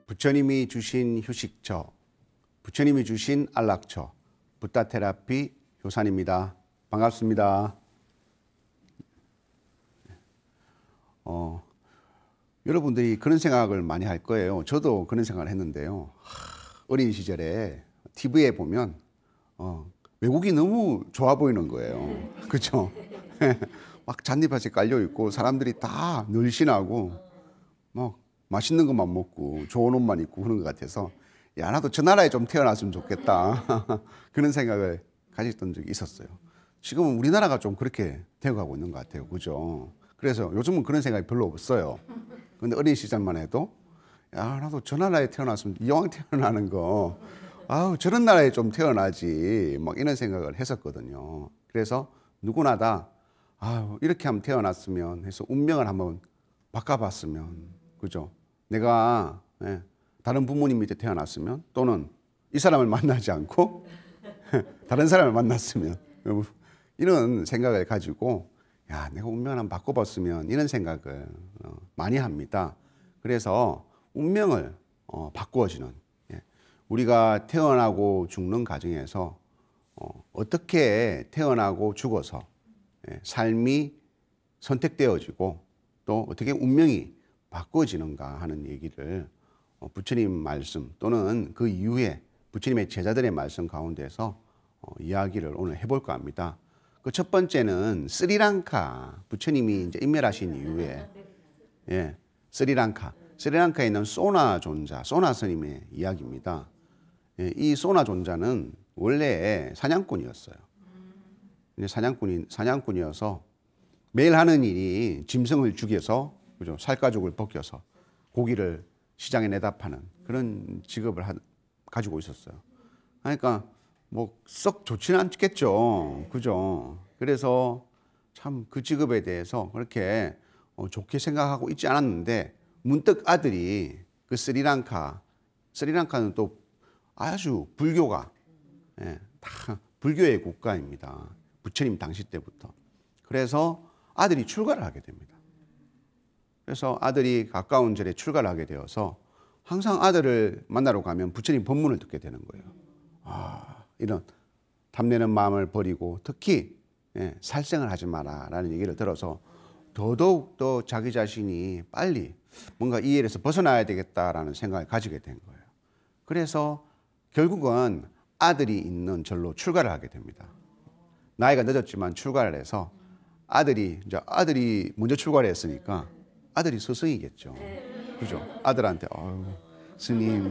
부처님이 주신 휴식처, 부처님이 주신 안락처, 붓다테라피 효산입니다. 반갑습니다. 여러분들이 그런 생각을 많이 할 거예요. 저도 그런 생각을 했는데요. 어린 시절에 TV에 보면 외국이 너무 좋아 보이는 거예요. 그렇죠? 막 잔디밭이 깔려 있고 사람들이 다 늘씬하고 막 맛있는 것만 먹고 좋은 옷만 입고 그런 것 같아서 야, 나도 저 나라에 좀 태어났으면 좋겠다. 그런 생각을 가졌던 적이 있었어요. 지금은 우리나라가 좀 그렇게 되어가고 있는 것 같아요. 그죠? 그래서 요즘은 그런 생각이 별로 없어요. 근데 어린 시절만 해도 야, 나도 저 나라에 태어났으면 이왕 태어나는 거 아우 저런 나라에 좀 태어나지 막 이런 생각을 했었거든요. 그래서 누구나 다 아유 이렇게 한번 태어났으면 해서 운명을 한번 바꿔봤으면 그죠? 내가 다른 부모님 밑에 태어났으면 또는 이 사람을 만나지 않고 다른 사람을 만났으면 이런 생각을 가지고 야 내가 운명을 한번 바꿔봤으면 이런 생각을 많이 합니다. 그래서 운명을 바꾸어지는 우리가 태어나고 죽는 과정에서 어떻게 태어나고 죽어서 삶이 선택되어지고 또 어떻게 운명이 바꿔지는가 하는 얘기를 부처님 말씀 또는 그 이후에 부처님의 제자들의 말씀 가운데서 이야기를 오늘 해볼까 합니다. 그 첫 번째는 스리랑카 부처님이 이제 인멸하신 이후에 스리랑카에 있는 소나 존자, 소나 스님의 이야기입니다. 이 소나 존자는 원래 사냥꾼이었어요. 사냥꾼이어서 매일 하는 일이 짐승을 죽여서 그죠? 살가죽을 벗겨서 고기를 시장에 내다 파는 그런 직업을 가지고 있었어요. 그러니까 뭐 썩 좋지는 않겠죠. 그죠? 그래서 참 그 직업에 대해서 그렇게 좋게 생각하고 있지 않았는데 문득 아들이 그 스리랑카는 또 아주 불교가 다 불교의 국가입니다. 부처님 당시 때부터. 그래서 아들이 출가를 하게 됩니다. 그래서 아들이 가까운 절에 출가를 하게 되어서 항상 아들을 만나러 가면 부처님 법문을 듣게 되는 거예요. 이런 탐내는 마음을 버리고 특히 살생을 하지 마라 라는 얘기를 들어서 더더욱 더 자기 자신이 빨리 뭔가 이 일에서 벗어나야 되겠다라는 생각을 가지게 된 거예요. 그래서 결국은 아들이 있는 절로 출가를 하게 됩니다. 나이가 늦었지만 출가를 해서 아들이 먼저 출가를 했으니까 아들이 스승이겠죠. 그죠? 아들한테 스님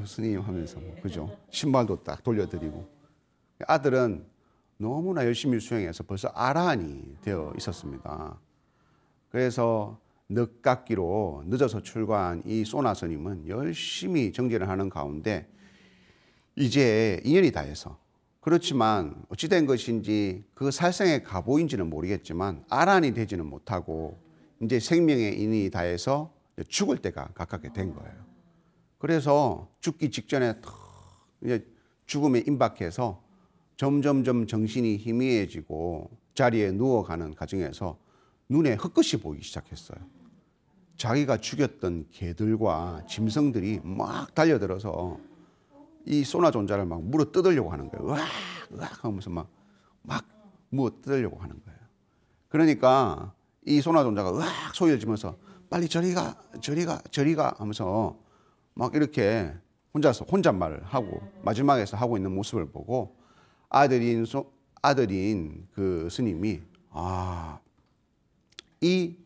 스님 하면서 그죠? 신발도 딱 돌려드리고 아들은 너무나 열심히 수행해서 벌써 아라한이 되어 있었습니다. 그래서 늦깎이로 늦어서 출가한 이 소나 스님은 열심히 정진을 하는 가운데 이제 인연이 다해서 그렇지만 어찌된 것인지 그 살생의 가보인지는 모르겠지만 아란이 되지는 못하고 이제 생명의 인이 다해서 죽을 때가 가깝게 된 거예요. 그래서 죽기 직전에 이제 죽음에 임박해서 점점점 정신이 희미해지고 자리에 누워가는 과정에서 눈에 흙것이 보이기 시작했어요. 자기가 죽였던 개들과 짐승들이 막 달려들어서 이 소나 존자를 막 물어 뜯으려고 하는 거예요. 으악 하면서 막 물어 뜯으려고 하는 거예요. 그러니까 이 소나 존자가 으악 소리를 지면서 빨리 저리 가 하면서 막 이렇게 혼잣말을 하고 마지막에서 하고 있는 모습을 보고 아들인 그 스님이 이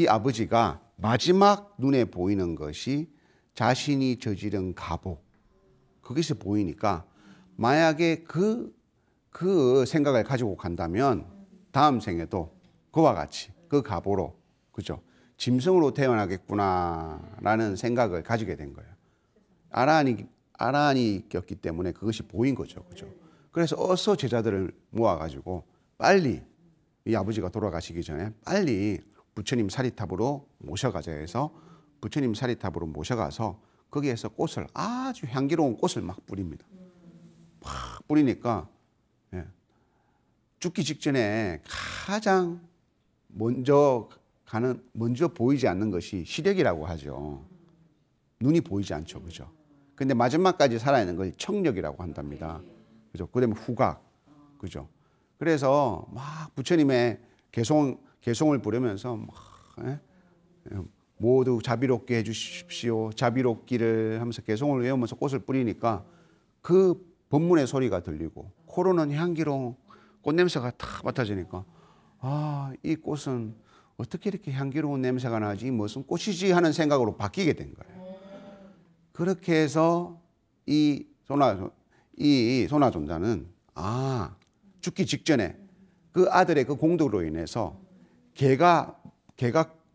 아버지가 마지막 눈에 보이는 것이 자신이 저지른 가보 그것이 보이니까 만약에 그 생각을 가지고 간다면 다음 생에도 그와 같이 그 가보로 그죠? 짐승으로 태어나겠구나라는 생각을 가지게 된 거예요. 아라한이었기 때문에 그것이 보인 거죠. 그죠? 그래서 어서 제자들을 모아가지고 빨리 이 아버지가 돌아가시기 전에 빨리 부처님 사리탑으로 모셔가자 해서 부처님 사리탑으로 모셔가서 거기에서 꽃을 아주 향기로운 꽃을 막 뿌립니다. 막 뿌리니까 죽기 직전에 가장 먼저 보이지 않는 것이 시력이라고 하죠. 눈이 보이지 않죠. 그죠? 근데 마지막까지 살아있는 걸 청력이라고 한답니다. 그죠? 그다음에 후각. 그죠? 그래서 막 부처님의 개송을 부르면서 막, 예? 모두 자비롭게 해주십시오. 자비롭기를 하면서 개송을 외우면서 꽃을 뿌리니까 그 법문의 소리가 들리고 코로는 향기로운 꽃냄새가 탁 맡아지니까 아, 이 꽃은 어떻게 이렇게 향기로운 냄새가 나지? 무슨 꽃이지? 하는 생각으로 바뀌게 된 거예요. 그렇게 해서 이 소나존자는 죽기 직전에 그 아들의 그 공덕으로 인해서 개가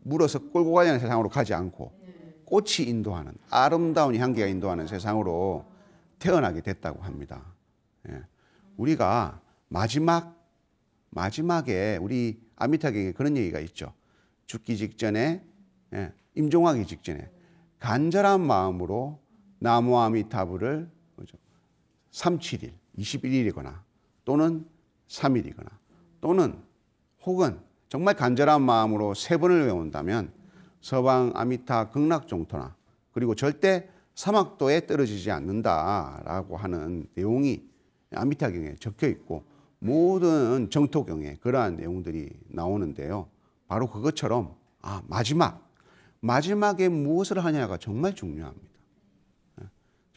물어서 끌고 가려는 세상으로 가지 않고 꽃이 인도하는 아름다운 향기가 인도하는 세상으로 태어나게 됐다고 합니다. 예. 우리가 마지막에 우리 아미타경에 그런 얘기가 있죠. 죽기 직전에, 임종하기 직전에 간절한 마음으로 나무 아미타불을 3-7일, 21일이거나 또는 3일이거나 또는 혹은 정말 간절한 마음으로 3번을 외운다면 서방 아미타 극락종토나 그리고 절대 사막도에 떨어지지 않는다라고 하는 내용이 아미타경에 적혀 있고 모든 정토경에 그러한 내용들이 나오는데요. 바로 그것처럼 마지막에 무엇을 하냐가 정말 중요합니다.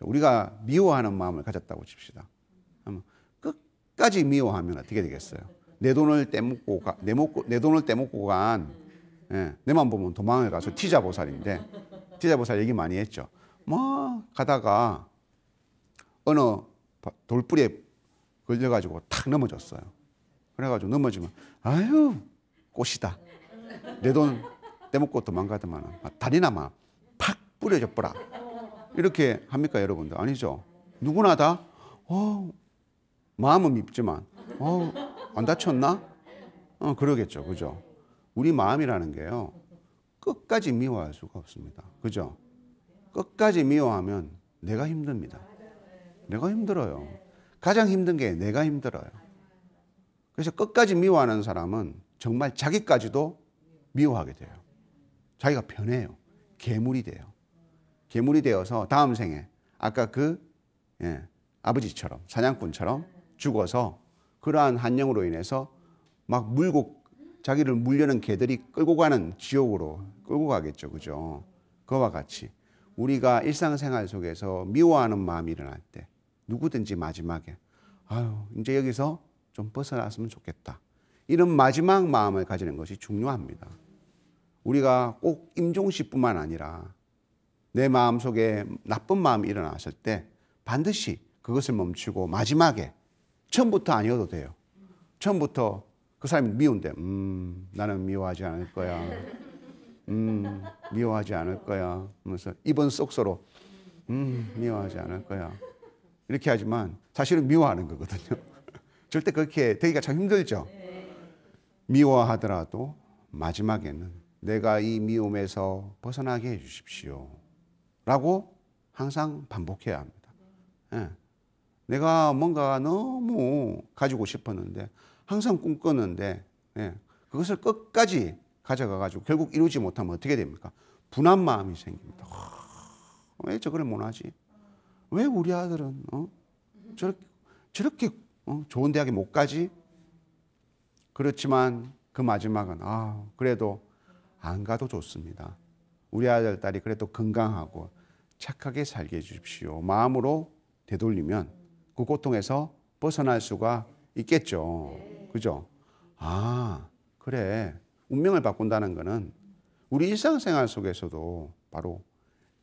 우리가 미워하는 마음을 가졌다고 칩시다. 끝까지 미워하면 어떻게 되겠어요? 내 돈을 떼먹고 간 내만 보면 도망을 가서 티자보살인데 티자보살 얘기 많이 했죠. 뭐 가다가 어느 돌뿌리에 걸려가지고 탁 넘어졌어요. 그래가지고 넘어지면 아유 꽃이다. 내 돈 떼먹고 도망가더만 다리나 막 팍 뿌려져 버라. 이렇게 합니까 여러분들? 아니죠. 누구나 다 마음은 밉지만 안 다쳤나? 그러겠죠. 그죠? 우리 마음이라는 게요. 끝까지 미워할 수가 없습니다. 그죠? 끝까지 미워하면 내가 힘듭니다. 내가 힘들어요. 가장 힘든 게 내가 힘들어요. 그래서 끝까지 미워하는 사람은 정말 자기까지도 미워하게 돼요. 자기가 변해요. 괴물이 돼요. 괴물이 되어서 다음 생에 아까 아버지처럼 사냥꾼처럼 죽어서 그러한 한영으로 인해서 막 물고 자기를 물려는 개들이 끌고 가는 지옥으로 끌고 가겠죠. 그죠? 그와 같이 우리가 일상생활 속에서 미워하는 마음이 일어날 때 누구든지 마지막에 이제 여기서 좀 벗어났으면 좋겠다. 이런 마지막 마음을 가지는 것이 중요합니다. 우리가 꼭 임종시뿐만 아니라 내 마음속에 나쁜 마음이 일어났을 때 반드시 그것을 멈추고 마지막에 처음부터 아니어도 돼요. 처음부터 그 사람이 미운데 나는 미워하지 않을 거야. 미워하지 않을 거야. 하면서 입은 쏙소로 미워하지 않을 거야. 이렇게 하지만 사실은 미워하는 거거든요. 절대 그렇게 되기가 참 힘들죠. 미워하더라도 마지막에는 내가 이 미움에서 벗어나게 해 주십시오. 라고 항상 반복해야 합니다. 내가 뭔가 너무 가지고 싶었는데 항상 꿈꿨는데 그것을 끝까지 가져가가지고 결국 이루지 못하면 어떻게 됩니까? 분한 마음이 생깁니다. 왜 저걸 못하지? 왜 우리 아들은 저렇게 좋은 대학에 못 가지? 그렇지만 그 마지막은 그래도 안 가도 좋습니다. 우리 아들, 딸이 그래도 건강하고 착하게 살게 해주십시오. 마음으로 되돌리면 그 고통에서 벗어날 수가 있겠죠. 그죠? 그래. 운명을 바꾼다는 것은 우리 일상생활 속에서도 바로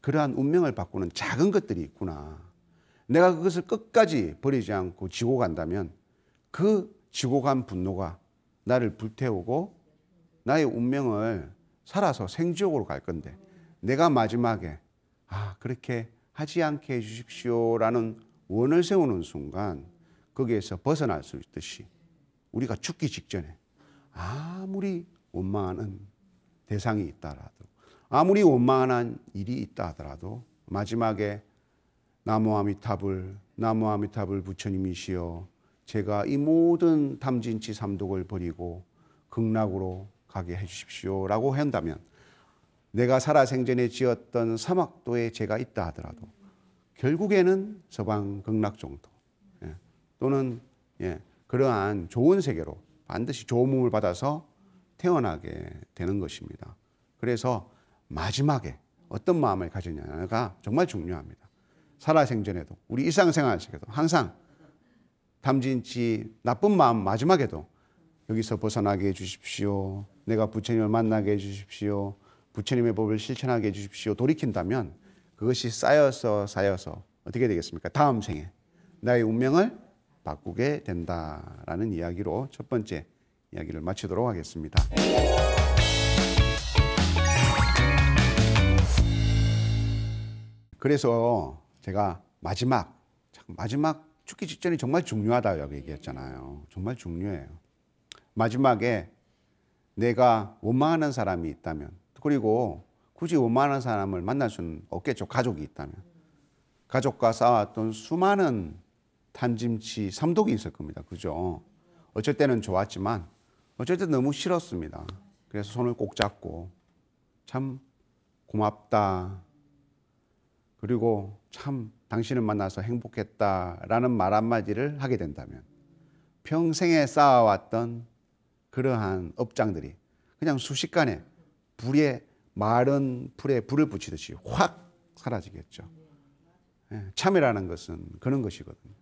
그러한 운명을 바꾸는 작은 것들이 있구나. 내가 그것을 끝까지 버리지 않고 지고 간다면 그 지고 간 분노가 나를 불태우고 나의 운명을 살아서 생지옥으로 갈 건데 내가 마지막에 그렇게 하지 않게 해주십시오라는 원을 세우는 순간 거기에서 벗어날 수 있듯이 우리가 죽기 직전에 아무리 원망하는 대상이 있다라도 아무리 원망한 일이 있다 하더라도 마지막에 나무 아미타불 부처님이시여 제가 이 모든 탐진치 삼독을 버리고 극락으로 가게 해주십시오라고 한다면 내가 살아생전에 지었던 사막도에 죄가 있다 하더라도 결국에는 서방 극락정토 또는 그러한 좋은 세계로 반드시 좋은 몸을 받아서 태어나게 되는 것입니다. 그래서 마지막에 어떤 마음을 가지냐가 정말 중요합니다. 살아생전에도 우리 일상생활 속에도 항상 탐진치 나쁜 마음 마지막에도 여기서 벗어나게 해주십시오. 내가 부처님을 만나게 해주십시오. 부처님의 법을 실천하게 해주십시오. 돌이킨다면 그것이 쌓여서 어떻게 되겠습니까? 다음 생에 나의 운명을 바꾸게 된다라는 이야기로 첫 번째 이야기를 마치도록 하겠습니다. 그래서 제가 마지막 죽기 직전이 정말 중요하다고 얘기했잖아요. 정말 중요해요. 마지막에 내가 원망하는 사람이 있다면, 그리고 굳이 원망하는 사람을 만날 수는 없겠죠. 가족이 있다면. 가족과 쌓았던 수많은 탐진치, 삼독이 있을 겁니다. 그죠? 어쩔 때는 좋았지만 어쩔 때 너무 싫었습니다. 그래서 손을 꼭 잡고 참 고맙다. 그리고 참 당신을 만나서 행복했다라는 말 한마디를 하게 된다면 평생에 쌓아왔던 그러한 업장들이 그냥 순식간에 마른 풀에 불을 붙이듯이 확 사라지겠죠. 참회라는 것은 그런 것이거든요.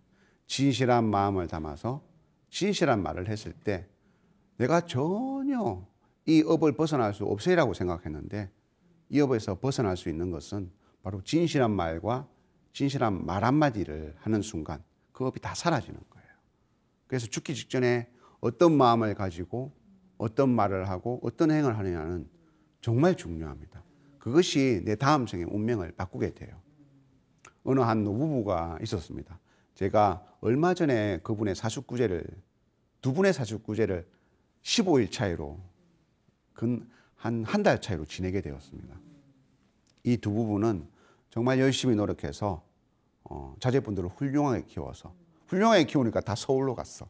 진실한 마음을 담아서 진실한 말을 했을 때 내가 전혀 이 업을 벗어날 수 없으리라고 생각했는데 이 업에서 벗어날 수 있는 것은 바로 진실한 말과 진실한 말 한마디를 하는 순간 그 업이 다 사라지는 거예요. 그래서 죽기 직전에 어떤 마음을 가지고 어떤 말을 하고 어떤 행을 하느냐는 정말 중요합니다. 그것이 내 다음 생의 운명을 바꾸게 돼요. 어느 한 노부부가 있었습니다. 제가 얼마 전에 그분의 사십구제를 두 분의 사십구제를 15일 차이로 한 달 차이로 지내게 되었습니다. 이 두 부부는 정말 열심히 노력해서 자제분들을 훌륭하게 키워서 훌륭하게 키우니까 다 서울로 갔어.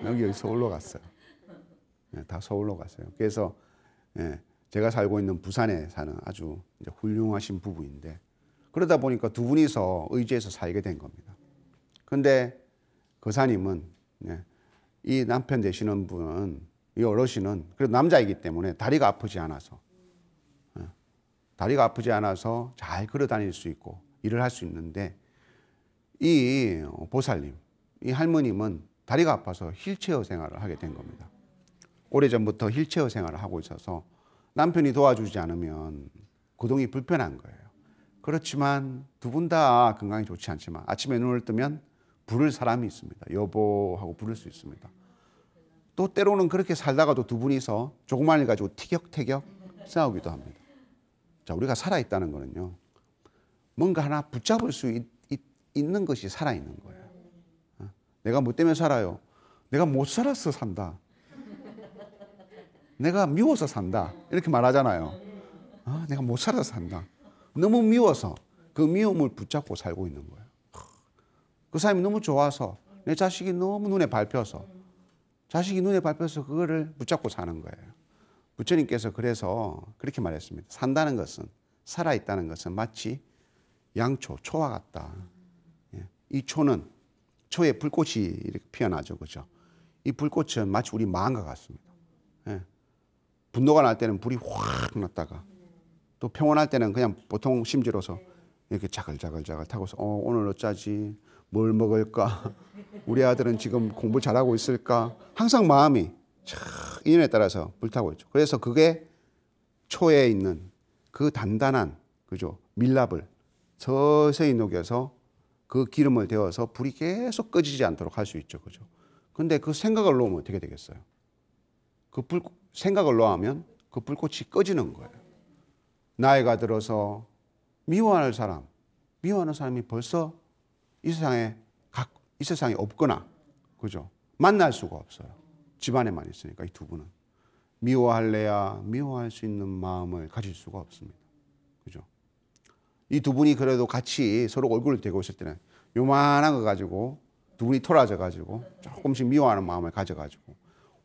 여기 서울로 갔어요. 다 서울로 갔어요. 그래서 제가 살고 있는 부산에 사는 아주 이제 훌륭하신 부부인데 그러다 보니까 두 분이서 의지해서 살게 된 겁니다. 그런데 거사님은 이 남편 되시는 분은 이 어르신은 그래도 남자이기 때문에 다리가 아프지 않아서 잘 걸어 다닐 수 있고 일을 할 수 있는데 이 보살님, 이 할머님은 다리가 아파서 휠체어 생활을 하게 된 겁니다. 오래전부터 휠체어 생활을 하고 있어서 남편이 도와주지 않으면 거동이 불편한 거예요. 그렇지만 두 분 다 건강이 좋지 않지만 아침에 눈을 뜨면 부를 사람이 있습니다. 여보하고 부를 수 있습니다. 또 때로는 그렇게 살다가도 두 분이서 조그만 일 가지고 티격태격 싸우기도 합니다. 자, 우리가 살아있다는 거는요. 뭔가 하나 붙잡을 수 있는 것이 살아있는 거예요. 내가 뭐 때문에 살아요? 내가 못 살아서 산다. 내가 미워서 산다. 이렇게 말하잖아요. 내가 못 살아서 산다. 너무 미워서 그 미움을 붙잡고 살고 있는 거예요. 그 사람이 너무 좋아서 내 자식이 너무 눈에 밟혀서 그거를 붙잡고 사는 거예요. 부처님께서 그래서 그렇게 말했습니다. 산다는 것은 살아있다는 것은 마치 양초, 초와 같다. 이 초에 불꽃이 이렇게 피어나죠. 그죠? 이 불꽃은 마치 우리 마음과 같습니다. 분노가 날 때는 불이 확 났다가 또 평온할 때는 그냥 보통 심지로서 이렇게 자글자글 타고서 오늘 어쩌지? 뭘 먹을까? 우리 아들은 지금 공부 잘하고 있을까? 항상 마음이 인연에 따라서 불타고 있죠. 그래서 그게 초에 있는 그 단단한 그죠? 밀랍을 서서히 녹여서 그 기름을 데워서 불이 계속 꺼지지 않도록 할 수 있죠. 그죠? 근데 그 생각을 놓으면 어떻게 되겠어요? 생각을 놓으면 그 불꽃이 꺼지는 거예요. 나이가 들어서 미워하는 사람이 벌써 이 세상에 없거나, 그죠? 만날 수가 없어요. 집안에만 있으니까 이 두 분은. 미워할래야 미워할 수 있는 마음을 가질 수가 없습니다. 그죠? 이 두 분이 그래도 같이 서로 얼굴을 대고 있을 때는 요만한 거 가지고 두 분이 토라져 가지고 조금씩 미워하는 마음을 가져가지고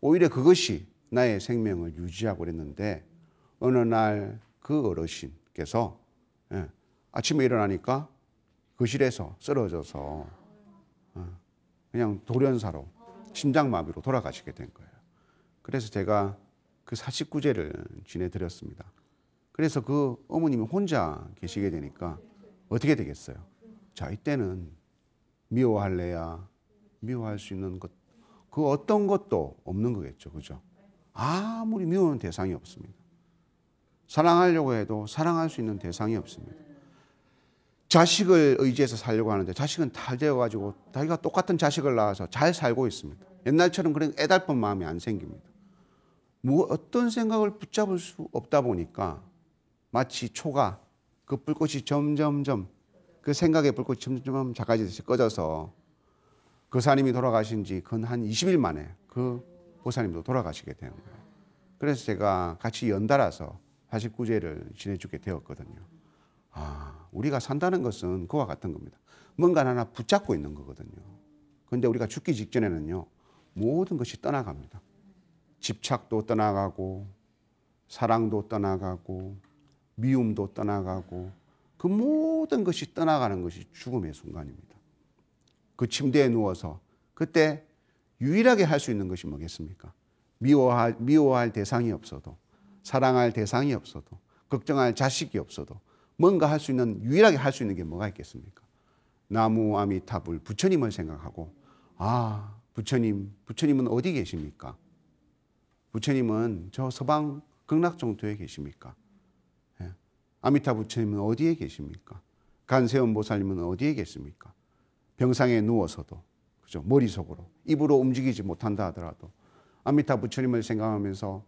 오히려 그것이 나의 생명을 유지하고 그랬는데 어느 날 그 어르신께서 아침에 일어나니까 거실에서 쓰러져서 그냥 돌연사로 심장마비로 돌아가시게 된 거예요. 그래서 제가 그 49제를 지내드렸습니다. 그래서 그 어머님이 혼자 계시게 되니까 어떻게 되겠어요? 자, 이때는 미워할래야 미워할 수 있는 것, 그 어떤 것도 없는 거겠죠. 그죠? 아무리 미워하는 대상이 없습니다. 사랑하려고 해도 사랑할 수 있는 대상이 없습니다. 자식을 의지해서 살려고 하는데 자식은 다 되어가지고 자기가 똑같은 자식을 낳아서 잘 살고 있습니다. 옛날처럼 그런 애달픈 마음이 안 생깁니다. 뭐 어떤 생각을 붙잡을 수 없다 보니까 마치 초가 그 불꽃이 점점점 그 생각의 불꽃이 점점 작아지듯이 꺼져서 그 사님이 돌아가신 지 근 한 20일 만에 그 보사님도 돌아가시게 된 거예요. 그래서 제가 같이 연달아서 49제를 지내주게 되었거든요. 우리가 산다는 것은 그와 같은 겁니다. 뭔가 하나 붙잡고 있는 거거든요. 그런데 우리가 죽기 직전에는요, 모든 것이 떠나갑니다. 집착도 떠나가고, 사랑도 떠나가고, 미움도 떠나가고, 그 모든 것이 떠나가는 것이 죽음의 순간입니다. 그 침대에 누워서 그때 유일하게 할 수 있는 것이 뭐겠습니까? 미워할 대상이 없어도, 사랑할 대상이 없어도, 걱정할 자식이 없어도 뭔가 할 수 있는, 유일하게 할 수 있는 게 뭐가 있겠습니까? 나무 아미타불 부처님을 생각하고, 부처님은 어디 계십니까? 부처님은 저 서방 극락정토에 계십니까? 아미타 부처님은 어디에 계십니까? 간세음 보살님은 어디에 계십니까? 병상에 누워서도, 그죠? 머릿속으로, 입으로 움직이지 못한다 하더라도 아미타 부처님을 생각하면서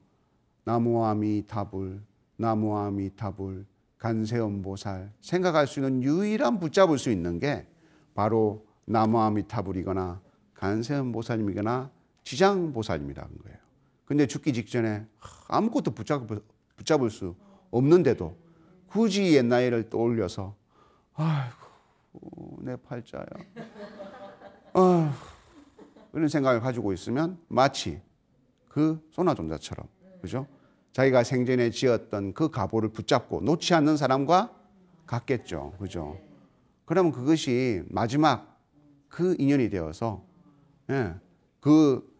나무 아미타불, 나무 아미타불, 간세음 보살 생각할 수 있는 유일한 붙잡을 수 있는 게 바로 나무 아미타불이거나 간세음 보살님이거나 지장 보살님이라는 거예요. 근데 죽기 직전에 아무것도 붙잡을 수 없는데도 굳이 옛 나이를 떠올려서 아이고 내 팔자야, 이런 생각을 가지고 있으면 마치 그 소나존자처럼, 그죠? 자기가 생전에 지었던 그 가보를 붙잡고 놓지 않는 사람과 같겠죠, 그죠? 그러면 그것이 마지막 그 인연이 되어서, 그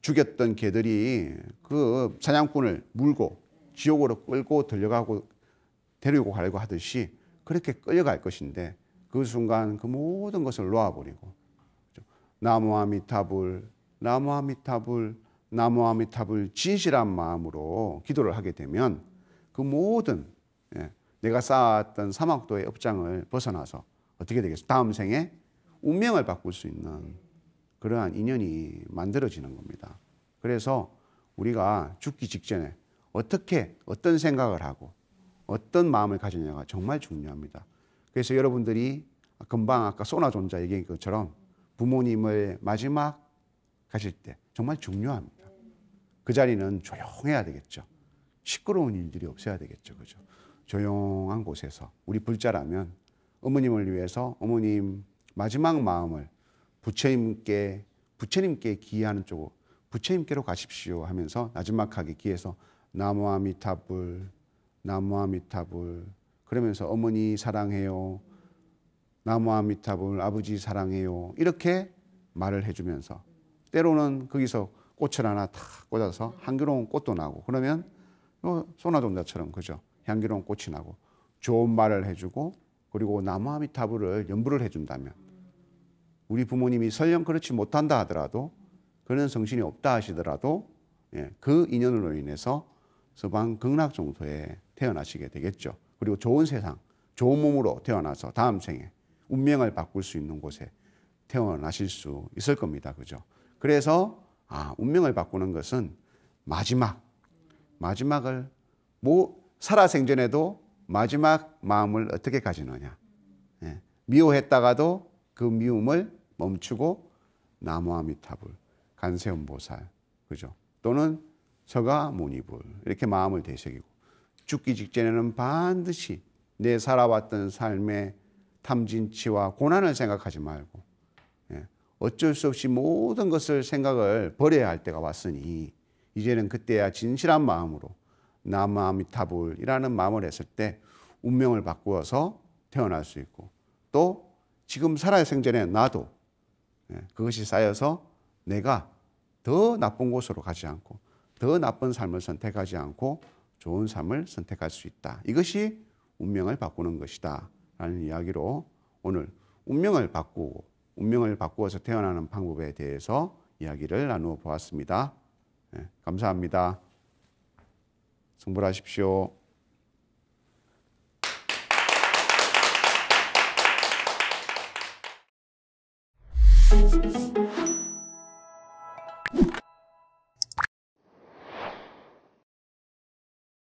죽였던 개들이 그 사냥꾼을 물고 지옥으로 끌고 데리고 가려고 하듯이 그렇게 끌려갈 것인데, 그 순간 그 모든 것을 놓아버리고 나무 아미타불, 나무 아미타불, 나무 아미타불 진실한 마음으로 기도를 하게 되면 그 모든 내가 쌓았던 사막도의 업장을 벗어나서 어떻게 되겠어요? 다음 생에 운명을 바꿀 수 있는 그러한 인연이 만들어지는 겁니다. 그래서 우리가 죽기 직전에 어떤 생각을 하고 어떤 마음을 가지느냐가 정말 중요합니다. 그래서 여러분들이 금방 아까 소나존자 얘기한 것처럼 부모님을 마지막 가실 때 정말 중요합니다. 그 자리는 조용해야 되겠죠. 시끄러운 일들이 없어야 되겠죠. 그죠? 조용한 곳에서 우리 불자라면 어머님을 위해서 어머님 마지막 마음을 부처님께 기하는 쪽으로 부처님께로 가십시오 하면서 나지막하게 기해서 나무 아미타불, 나무 아미타불 그러면서 어머니 사랑해요, 나무 아미타불, 아버지 사랑해요, 이렇게 말을 해주면서 때로는 거기서 꽃을 하나 탁 꽂아서 향기로운 꽃도 나고, 그러면 소나존자처럼, 그죠? 향기로운 꽃이 나고 좋은 말을 해주고, 그리고 나무 아미타불을 연부를 해준다면, 우리 부모님이 설령 그렇지 못한다 하더라도, 그런 성신이 없다 하시더라도 그 인연으로 인해서 서방 극락정토에 태어나시게 되겠죠. 그리고 좋은 세상, 좋은 몸으로 태어나서 다음 생에 운명을 바꿀 수 있는 곳에 태어나실 수 있을 겁니다. 그죠? 그래서 운명을 바꾸는 것은 마지막을 살아생전에도 마지막 마음을 어떻게 가지느냐. 미워했다가도 그 미움을 멈추고 나무 아미타불, 간세음 보살, 그죠? 또는 서가 모니불, 이렇게 마음을 되새기고, 죽기 직전에는 반드시 내 살아왔던 삶의 탐진치와 고난을 생각하지 말고, 어쩔 수 없이 모든 것을 생각을 버려야 할 때가 왔으니 이제는 그때야 진실한 마음으로 나무아미타불이라는 마음을 했을 때 운명을 바꾸어서 태어날 수 있고, 또 지금 살아야 생전에 나도 그것이 쌓여서 내가 더 나쁜 곳으로 가지 않고 더 나쁜 삶을 선택하지 않고 좋은 삶을 선택할 수 있다. 이것이 운명을 바꾸는 것이다 라는 이야기로 오늘 운명을 바꾸고 운명을 바꾸어서 태어나는 방법에 대해서 이야기를 나누어 보았습니다. 감사합니다. 승불하십시오.